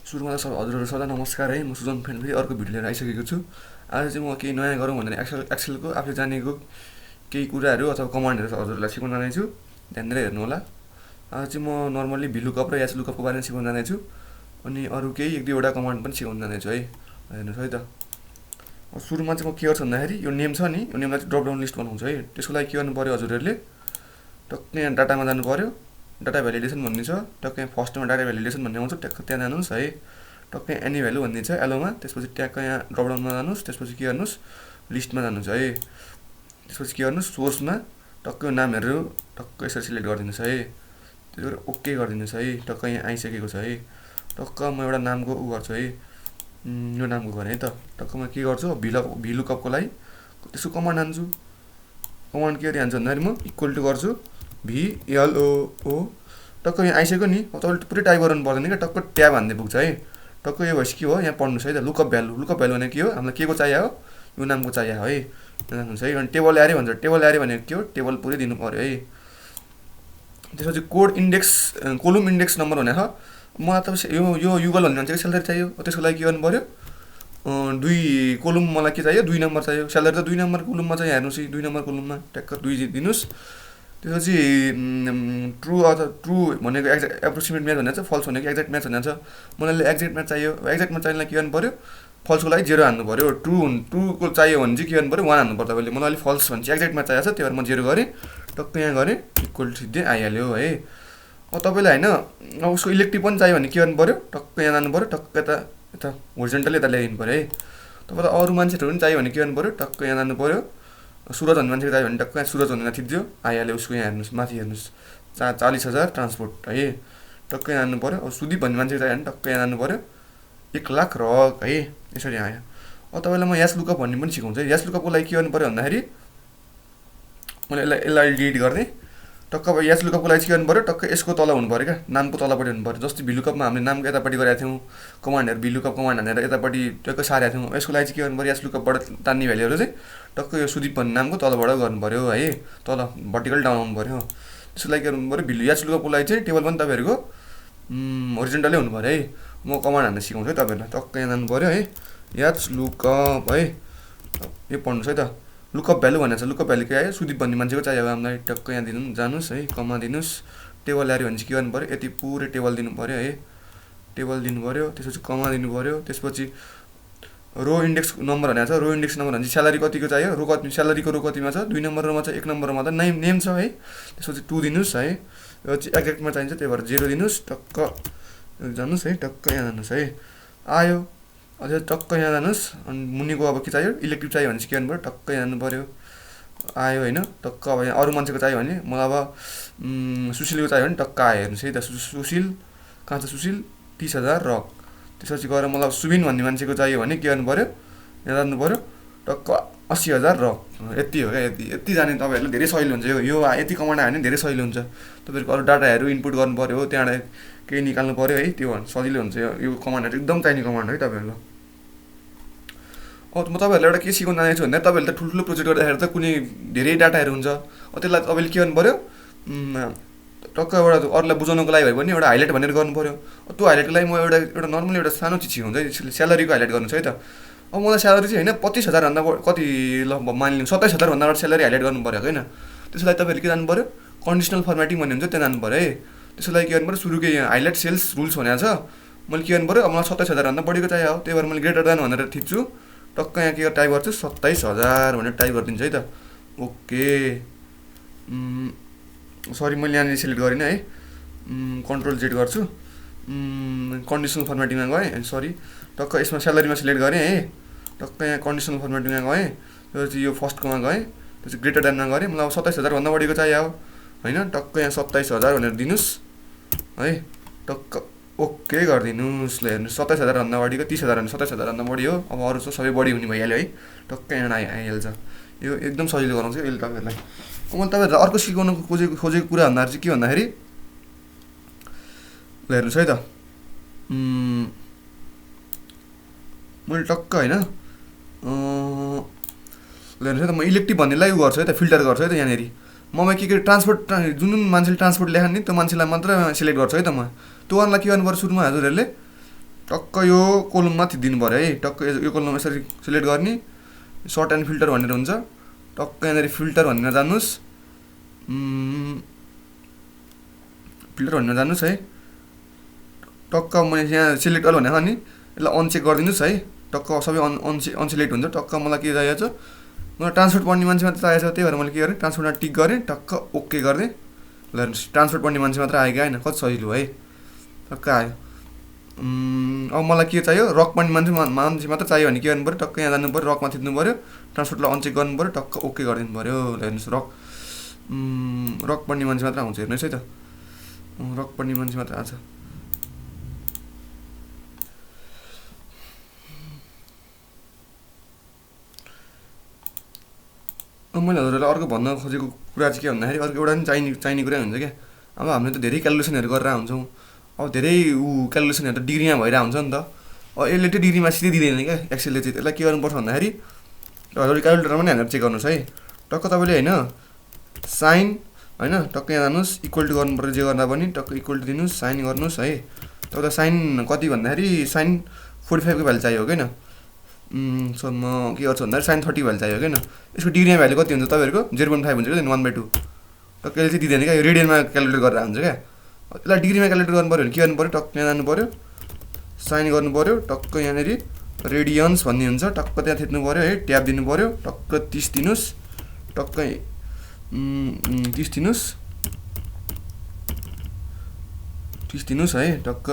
सुरुमा त हजुरहरू सदा नमस्कार है। म सुजन फेरि फेरि अर्को भिडियो लिएर आइसकेको छु। आज चाहिँ म केही नयाँ गरौँ भनेर एक्सेलको आफूले जानेको केही कुराहरू अथवा कमान्डहरू हजुरहरूलाई सिकाउन जानेछु। ध्यान दिएर हेर्नु होला। आज चाहिँ म नर्मल्ली भ्लुकअप र ह्लुकअपको बारेमा सिकाउन जानेछु। अनि अरू केही एक दुईवटा कमान्ड पनि सिकाउन जानेछु है। हेर्नुहोस् है त। सुरुमा चाहिँ म के गर्छु भन्दाखेरि यो नेम छ नि, यो नेमलाई चाहिँ ड्रप डाउन लिस्ट बनाउँछु है। त्यसको लागि के गर्नु पऱ्यो हजुरहरूले, टक्कै यहाँ डाटामा जानु पऱ्यो। डाटा भ्यालिडेसन भन्ने छ, टक्कै फर्स्टमा डाटा भ्यालिडेसन भन्ने आउँछ, ट्याक्क त्यहाँ जानुहोस् है। टक्कै एनी भ्यालु भन्ने छ एलोमा, त्यसपछि ट्याक्क यहाँ ड्रपडाउनमा जानुहोस्। त्यसपछि के गर्नुहोस्, लिस्टमा जानुहोस् है। त्यसपछि के गर्नुहोस्, सोर्समा टक्कै नामहरू टक्कै यसरी सिलेक्ट गरिदिनुहोस् है। त्यसपछि ओके गरिदिनुहोस् है। टक्कै यहाँ आइसकेको छ है। टक्क म एउटा नामको उ गर्छु है, यो नामको गरेँ है त। टक्क म के गर्छु, भ्लुकअपको लागि त्यसको कमान्ड हान्छु। कमान्ड के गरी हान्छु भन्दाखेरि म इक्वल टु गर्छु VLOO। टक्क यहाँ आइसक्यो नि, तपाईँले पुरै टाइप गर्नु पर्दैन क्या, टक्क ट्याब हान्दै पुग्छ है। टक्क यो भएपछि के हो, यहाँ पढ्नुहोस् है त। लुकअप भ्यालु भनेको के हो, हामीलाई के को चाहियो हो, यो नामको चाहियो है। जान्नुहोस् है। अनि टेबल एरे भन्छ, टेबल एरे भनेको के हो, टेबल पुरै दिनु पऱ्यो है। त्यसपछि code index, column index number भनेको मलाई त यो युगल भन्ने मान्छेको स्यालेरी चाहियो। त्यसको लागि के गर्नु पऱ्यो, दुई कोलुम मलाई के चाहियो, 2 नम्बर चाहियो। स्यालेरी त 2 नम्बर कोलुममा चाहिँ हेर्नुहोस् है, 2 नम्बर कोलुममा ट्याक्क 2 दिनुहोस्। त्यसपछि ट्रु अथवा ट्रु भनेको एप्रोक्सिमेट म्याच भनेको छ, फल्स भनेको एक्ज्याक्ट म्याच भनेको छ। मलाई एक्ज्याक्ट म्याच चाहियो। एक्ज्याक्ट म्याच चाहिने के गर्नु पऱ्यो, फल्सको लागि 0 हान्नु पऱ्यो। ट्रुको चाहियो भने चाहिँ के गर्नु पऱ्यो, 1 हान्नु पर्छ तपाईँले। मलाई अलिक फल्स भने चाहिँ एक्ज्याक्ट म्याच चाहिएको छ, त्यही भएर म 0 गरेँ। टक्क यहाँ गरेँ इक्वल टु सिधै आइहाल्यो है। अब तपाईँलाई होइन, अब उसको इलेक्टिभ पनि चाहियो भने के गर्नु पऱ्यो, टक्क यहाँ जानु पऱ्यो। टक्क यता होरिजन्टली यता ल्याइदिनु पऱ्यो है। तपाईँलाई अरू मान्छेहरू पनि चाहियो भने के गर्नु पऱ्यो, टक्क यहाँ जानु पऱ्यो। सुरज भन्ने मान्छेको चाहियो भने टक्क यहाँ सुरज भनेर थिच्यो, आइहाल्यो। उसको यहाँ हेर्नुहोस्, माथि हेर्नुहोस्, 40,000 ट्रान्सपोर्ट है। टक्क यहाँ जानु पऱ्यो। अब सुदीप भन्ने मान्छेको चाहियो भने टक्क यहाँ जानु पऱ्यो, 1 लाख रक है। यसरी आयो। अब तपाईँलाई म ह्लुकअप भन्ने पनि सिकाउँछु है। ह्लुकअपको लागि के गर्नु पऱ्यो भन्दाखेरि मैले यसलाई डिलिट गरिदिएँ। टक्क अब ह्लुकअपको लागि के गर्नु पऱ्यो, टक्क यसको तल हुनु पऱ्यो क्या, नामको तलपट्टि हुनु पऱ्यो। जस्तै भ्लुकअपमा हामीले नामको यतापट्टि गरेका थियौँ, कमान्डहरू भ्लुकअप कमान्ड हानेर यतापट्टि टक्क सारेका थियौँ। यसको लागि चाहिँ के गर्नु पऱ्यो, ह्लुकअपबाट तान्ने भ्यालुहरू चाहिँ टक्क यो सुदीप भन्ने नामको तलबाट गर्नु पऱ्यो है। तल भर्टिकल डाउन आउनु पऱ्यो। त्यसको लागि के गर्नु पऱ्यो, ह्लुकअपको लागि चाहिँ टेबल पनि तपाईँहरूको होरिजन्टलै हुनु पऱ्यो है। म कमान्ड हान्न सिकाउँछु है तपाईँहरूलाई। टक्क यहाँ जानु पऱ्यो है, ह्लुकअप है। यो पढ्नुहोस् है त। लुकअप भ्यालु भनेको छ, लुकअप भ्यालु के आयो, सुदीप भन्ने मान्छेको चाहियो हामीलाई। टक्क यहाँ दिनु, जानुहोस् है, कमा दिनुहोस्। टेबल एरे भने चाहिँ के गर्नु पऱ्यो, यति पुरै टेबल दिनु पऱ्यो है। टेबल दिनु पऱ्यो। त्यसपछि कमा दिनु पऱ्यो। त्यसपछि रो इन्डेक्स नम्बर भनेको छ। रो इन्डेक्स नम्बर भने चाहिँ स्यालेरी कतिको चाहियो, रो कति, स्यालेरीको रो कतिमा छ, 2 नम्बरमा छ, 1 नम्बरमा त नेम छ है। त्यसपछि 2 दिनुहोस् है। यो चाहिँ एक्ज्याक्टमा चाहिन्छ, त्यही भएर 0 दिनुहोस्। टक्क जानुहोस् है, टक्क यहाँ जानुहोस् है, आयो। अझै टक्क यहाँ जानुहोस्। अनि मुनिको अब के चाहियो, इलेक्टिभ चाहियो भने चाहिँ के गर्नु पऱ्यो, टक्क जानु पऱ्यो, आयो होइन। टक्क अब यहाँ अरू मान्छेको चाहियो भने, मलाई अब सुशीलको चाहियो भने टक्क आयो। हेर्नुहोस् है त, सुशील कहाँ छ, सुशील 30,000 रक। त्यसपछि गएर मलाई सुबिन भन्ने मान्छेको चाहियो भने के गर्नु पऱ्यो, यहाँ जानु पऱ्यो, टक्क 80,000 रक। यति हो क्या, यति जाने तपाईँहरूलाई धेरै सजिलो हुन्छ। यो यति कमान्ड आयो भने धेरै सजिलो हुन्छ। तपाईँहरूको अरू डाटाहरू इनपुट गर्नु पऱ्यो, त्यहाँबाट केही निकाल्नु पऱ्यो है, त्यो सजिलो हुन्छ। यो कमान्डहरू एकदम चाहिने कमान्ड है तपाईँहरूलाई। म तपाईँहरूलाई एउटा के सिकाउन जानेछु भन्दा, तपाईँहरूले त ठुल्ठुलो प्रोजेक्ट गर्दाखेरि त कुनै धेरै डाटाहरू हुन्छ। त्यसलाई तपाईँले के गर्नु पऱ्यो, टक्क एउटा अरूलाई बुझाउनुको लागि भयो भने एउटा हाइलाइट भनेर गर्नु पऱ्यो। त्यो हाइलाइटको लागि म एउटा नर्मली एउटा सानो चिज सिकाउँछु है। स्यालेरीको हाइलाइट गर्नु छ है त। अब मलाई स्यालेरी चाहिँ होइन 25,000 भन्दा कति, ल मानिलिनु 27,000 भन्दा स्यालेरी हाइलाइट गर्नु पऱ्यो होइन। त्यसको लागि तपाईँहरूले के जानु पऱ्यो, कन्डिसनल फर्मेटिङ भन्ने हुन्छ, त्यहाँ जानु पऱ्यो है। त्यसको लागि के गर्नु पऱ्यो, सुरुकै यहाँ हाइलाइट सेल्स रुल्स भनेको छ। मैले के गर्नु पऱ्यो, अब मलाई 27,000 भन्दा बढीको चाहियो हो, त्यही भएर मैले ग्रेटर देन भनेर थिच्छु। टक्क यहाँ के टाइप गर्छु, 27,000 भनेर टाइप गरिदिन्छु है त। ओके, सरी मैले यहाँनिर सिलेक्ट गरिनँ है। कन्ट्रोल जेड गर्छु, कन्डिसनल फर्मेटिङमा गएँ, सरी। टक्क यसमा स्यालेरीमा सिलेक्ट गरेँ है। टक्क यहाँ कन्डिसनल फर्मेटिङमा गएँ। त्यसपछि यो फर्स्टकोमा गएँ, त्यसपछि ग्रेटर देनमा गरेँ। मलाई अब 27,000 भन्दा बढीको चाहियो होइन। टक्क यहाँ 27,000 भनेर दिनुहोस् है। टक्क ओके गरिदिनुहोस्। ल हेर्नुहोस्, 27,000 भन्दा बढीको 30,000 भने 27,000 भन्दा बढी हो। अब अरू चाहिँ सबै बढी हुने भइहाल्यो है। टक्क यहाँ आइहाल्छ। यो एकदम सजिलो गराउँछ यसले तपाईँहरूलाई। मैले तपाईँहरूलाई अर्को सिकाउनु खोजेको कुरा भन्दाखेरि चाहिँ के भन्दाखेरि, ल हेर्नुहोस् है त, मैले टक्क होइन, ल हेर्नुहोस् है त, म इलेक्टिभ भन्नेलाई उ गर्छु है त, फिल्टर गर्छु है त। यहाँनिर म के ट्रान्सपोर्ट, जुन मान्छेले ट्रान्सपोर्ट लेखान् नि त्यो मान्छेलाई मात्र सिलेक्ट गर्छु है त। म त्यो गर्नलाई के गर्नु पर्छ, सुरुमा हजुरहरूले टक्क यो कोलममा थिचिदिनु पर्यो है। टक्क यो कोलममा यसरी सिलेक्ट गर्ने, सर्ट एन्ड फिल्टर भनेर हुन्छ, टक्क यहाँनिर फिल्टर भनेर जानुहोस्, फिल्टर भनेर जानुहोस् है। टक्क मैले यहाँ सिलेक्ट अल भनेको नि, यसलाई अनचेक गरिदिनुहोस् है। टक्क सबै अनसिलेक्ट हुन्छ। टक्क मलाई के चाहिएको छ, मलाई ट्रान्सपोर्ट पढ्ने मान्छे मात्र चाहिएको छ, त्यही भएर मैले के गरेँ, ट्रान्सपोर्टमा टिक गरेँ, टक्क ओके गरिदिएँ। ल हेर्नुहोस् ट्रान्सपोर्ट पढ्ने मान्छे मात्र आयो क्या, होइन कति सजिलो है, टक्क आयो। अब मलाई के चाहियो, रक पढ्ने मान्छे मात्र चाहियो भने के गर्नु पऱ्यो, टक्क यहाँ जानु पऱ्यो, रकमा थिच्नु पऱ्यो, ट्रान्सपोर्टलाई अनचेक गर्नु पऱ्यो, टक्क ओके गरिदिनु पऱ्यो। ल हेर्नुहोस् रक पढ्ने मान्छे मात्र आउँछ, हेर्नुहोस् है त, रक पढ्ने मान्छे मात्र आउँछ। मैले हजुरलाई अर्को भन्न खोजेको कुरा चाहिँ के भन्दाखेरि, अर्को एउटा पनि चाहिने कुरा हुन्छ क्या। अब हामीले त धेरै क्यालकुलेसनहरू गरेर हुन्छौँ, अब धेरै क्यालकुलेसनहरू त डिग्रीमा भइरहेको हुन्छ नि त। अब यसले चाहिँ डिग्रीमा सिधै दिँदैन क्या एक्सेलले चाहिँ। त्यसलाई के गर्नुपर्छ भन्दाखेरि, हजुरले क्यालकुलेटरमा पनि हालेर चेक गर्नुहोस् है। टक्क तपाईँले होइन साइन होइन टक्क यहाँ जानुहोस्, इक्वल टु गर्नुपर्छ जे गर्दा पनि, टक्क इक्वल टु दिनुहोस्, साइन गर्नुहोस् है। तपाईँलाई साइन कति भन्दाखेरि साइन 45 को भ्यालु चाहियो होइन। सो म के गर्छु भन्दाखेरि साइन 30 भ्यालु चाहियो होइन। यसको डिग्रीमा भ्यालु कति हुन्छ तपाईँहरूको 0.5 हुन्छ क्या, 1/2। टक्क यसले चाहिँ दिँदैन क्या, यो रेडियनमा क्यालकुलेट गरेर हुन्छ क्या। यसलाई डिग्रीमा क्यालकुलेट गर्नु पऱ्यो भने के गर्नु पऱ्यो, टक्क यहाँ जानु पऱ्यो, साइन गर्नु पऱ्यो, टक्क यहाँनिर रेडियन्स भन्ने हुन्छ, टक्क त्यहाँ थिच्नु पऱ्यो है, ट्याब दिनु पऱ्यो, टक्क 30 दिनुहोस्, टक्क 30 दिनुहोस्, 30 दिनुहोस् है। टक्क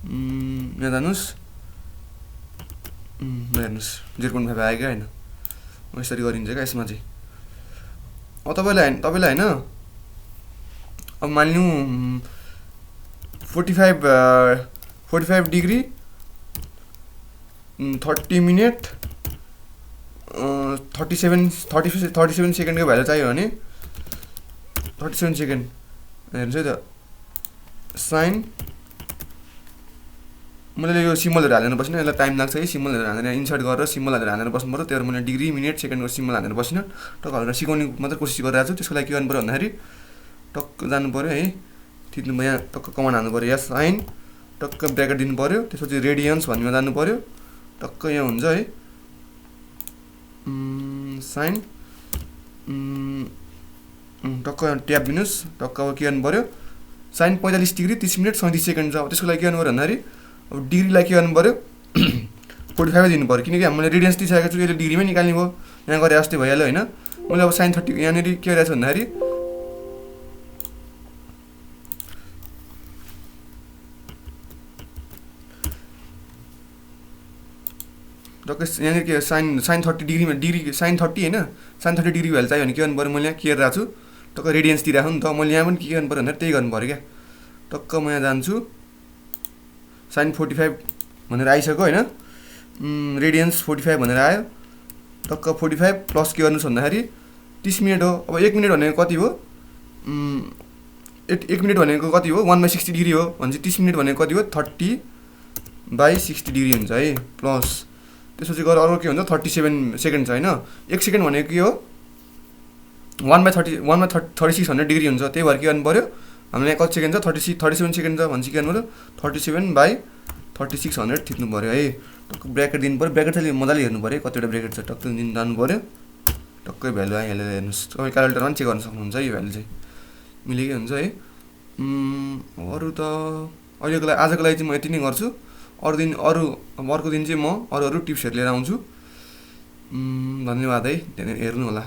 यहाँ जानुहोस्, हेर्नुहोस् 0.5 आयो क्या होइन। यसरी गरिन्छ क्या यसमा चाहिँ। अब तपाईँलाई होइन, अब मानिलिउँ 45 डिग्री 30 मिनट 37 सेकेन्डको भ्यालु चाहियो भने 37 सेकेन्ड हेर्नुहोस् है त। साइन मैले यो सिम्बलहरू हालेर बसिनँ, यसलाई टाइम लाग्छ है, सिम्बलहरू हालेर इन्सर्ट गरेर सिम्बलहरू हालेर बस्नु पऱ्यो। त्यही भएर मैले डिग्री मिनट सेकेन्डको सिम्बल हालेर बसिनँ। टक्क हजुरलाई सिकाउने मात्रै कोसिस गरिरहेको छु। त्यसको लागि के गर्नु पऱ्यो भन्दाखेरि टक्क जानु पऱ्यो है, थिच्नु भयो यहाँ, टक्क कमान्ड हाल्नु पऱ्यो, यहाँ साइन टक्क ब्र्याकेट दिनु पऱ्यो, त्यसपछि रेडियन्स भन्नेमा जानु पऱ्यो, टक्क यहाँ हुन्छ है साइन टक्क ट्याब दिनुहोस्, टक्क अब के गर्नु पऱ्यो, साइन 45 डिग्री 30 मिनट 37 सेकेन्ड छ। अब त्यसको लागि के गर्नु पऱ्यो भन्दाखेरि अब डिग्रीलाई के गर्नु पऱ्यो 45 दिनु पऱ्यो, किनकि मैले रेडियन्स दिइसकेको छु, यसले डिग्रीमै निकाल्ने भयो, यहाँ गरे जस्तै भइहाल्यो होइन। मैले अब साइन 30 यहाँनिर के गरिरहेको छु भन्दाखेरि टक्क यहाँनिर के साइन 30 डिग्रीमा साइन 30 होइन, साइन 30 डिग्री भ्यालु चाहियो भने के गर्नु पऱ्यो, मैले यहाँ के गरिरहेको छु टक्क रेडियन्स दिइरहेको नि त। मैले यहाँ पनि के गर्नु पऱ्यो भन्दाखेरि त्यही गर्नु पऱ्यो क्या। टक्क म यहाँ जान्छु, साइन 45 भनेर आइसक्यो होइन, रेडियन्स 45 भनेर आयो, टक्क 45 प्लस के गर्नुहोस् भन्दाखेरि 30 मिनट हो। अब 1 मिनट भनेको कति हो, 1 मिनट भनेको कति हो 1/60 डिग्री हो भनेपछि 30 मिनट भनेको कति हो 30/60 डिग्री हुन्छ है। प्लस त्यसपछि गएर अर्को के हुन्छ 37 सेकेन्ड छ होइन। 1 सेकेन्ड भनेको के हो 1/3600 डिग्री हुन्छ। त्यही भएर के गर्नु पऱ्यो, हामीले यहाँ कति सेकेन्ड छ 37 सेकेन्ड छ भनेपछि के गर्नु पऱ्यो 37/3600 थिच्नु पऱ्यो है। टक्क ब्र्याकेट दिनु पऱ्यो, ब्र्याकेट चाहिँ मजाले हेर्नु पऱ्यो कतिवटा ब्र्याकेट छ, टक्क दिनु जानु पऱ्यो, टक्कै भ्यालु आइहाल्यो हेर्नुहोस्। तपाईँ क्यालकुलेटरमा पनि चेक गर्न सक्नुहुन्छ यो भ्यालु चाहिँ मिलेकै हुन्छ है। अरू त अहिलेको लागि आजको लागि चाहिँ म यति नै गर्छु। अर्को दिन चाहिँ म अरू टिप्सहरू लिएर आउँछु। धन्यवाद है, हेर्नु होला।